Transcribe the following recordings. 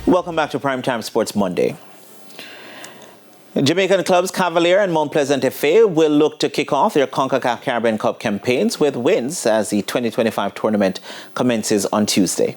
Welcome back to Primetime Sports Monday. Jamaican clubs Cavalier and Mount Pleasant FA will look to kick off their CONCACAF Caribbean Cup campaigns with wins as the 2025 tournament commences on Tuesday.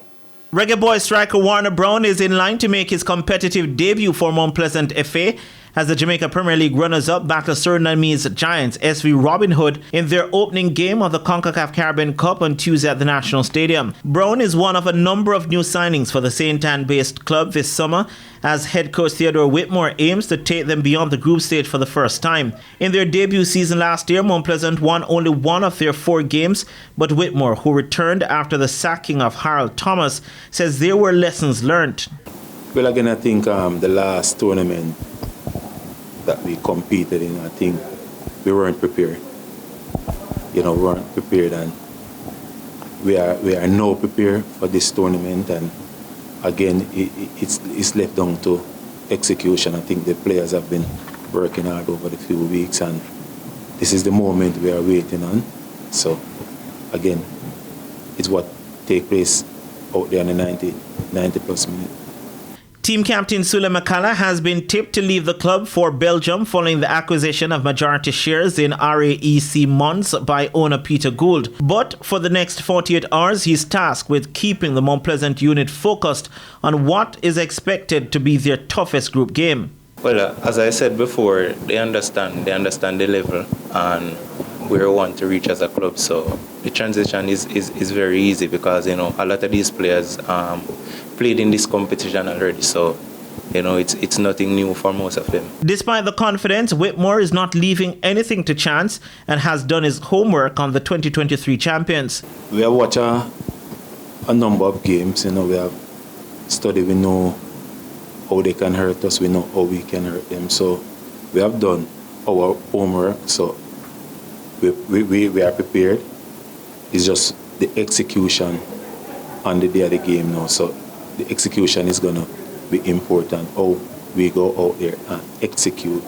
Reggae boy striker Warner Brown is in line to make his competitive debut for Mount Pleasant FA as the Jamaica Premier League runners-up battle Surinamese giants SV Robin Hood in their opening game of the CONCACAF Caribbean Cup on Tuesday at the National Stadium. Brown is one of a number of new signings for the St. Anne-based club this summer as head coach Theodore Whitmore aims to take them beyond the group stage for the first time. In their debut season last year, Mount Pleasant won only one of their 4 games, but Whitmore, who returned after the sacking of Harold Thomas, says there were lessons learned. Well, again, I think the last tournament that we competed in, I think we weren't prepared. We weren't prepared, and we are now prepared for this tournament. And again, it's left down to execution. I think the players have been working hard over the few weeks, and this is the moment we are waiting on. So again, it's what take place out there in the 90 plus minutes. Team captain Sule McCalla has been tipped to leave the club for Belgium following the acquisition of majority shares in RAEC Mons by owner Peter Gould. But for the next 48 hours, he's tasked with keeping the Mount Pleasant unit focused on what is expected to be their toughest group game. Well, as I said before, they understand the level and where we want to reach as a club. So the transition is very easy because, a lot of these players played in this competition already. So, it's nothing new for most of them. Despite the confidence, Whitmore is not leaving anything to chance and has done his homework on the 2023 champions. We have watched a number of games. We have studied. We know how they can hurt us. We know how we can hurt them. So we have done our homework. So we are prepared. It's just the execution on the day of the game now. So the execution is going to be important. How we go out there and execute.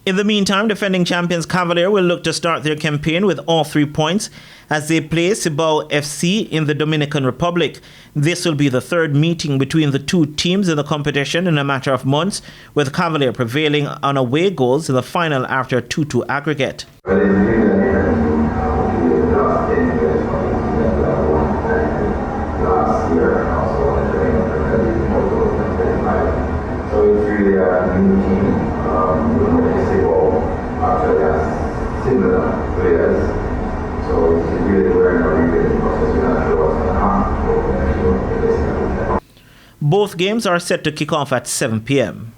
In the meantime, defending champions Cavalier will look to start their campaign with all 3 points as they play Cibao FC in the Dominican Republic. This will be the 3rd meeting between the 2 teams in the competition in a matter of months, with Cavalier prevailing on away goals in the final after a 2-2 aggregate. Both games are set to kick off at 7 p.m.